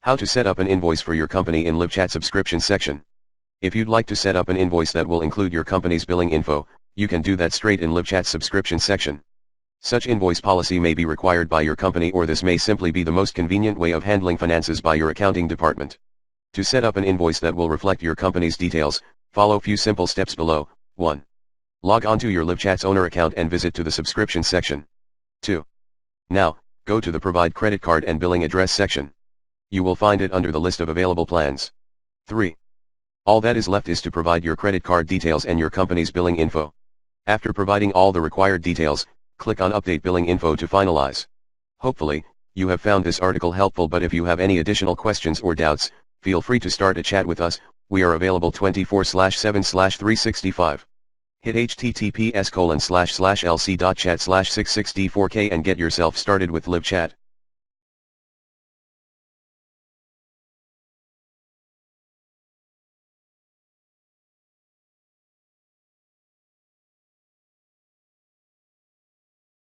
How to set up an invoice for your company in LiveChat subscription section. If you'd like to set up an invoice that will include your company's billing info, you can do that straight in LiveChat subscription section. Such invoice policy may be required by your company, or this may simply be the most convenient way of handling finances by your accounting department. To set up an invoice that will reflect your company's details, follow few simple steps below. 1. Log on to your LiveChat's owner account and visit to the subscription section. 2. Now, go to the Provide Credit Card and Billing Address section. You will find it under the list of available plans. 3. All that is left is to provide your credit card details and your company's billing info. After providing all the required details, click on Update Billing Info to finalize. Hopefully, you have found this article helpful, but if you have any additional questions or doubts, feel free to start a chat with us. We are available 24/7/365. Hit https://lc.chat/664k and get yourself started with LiveChat.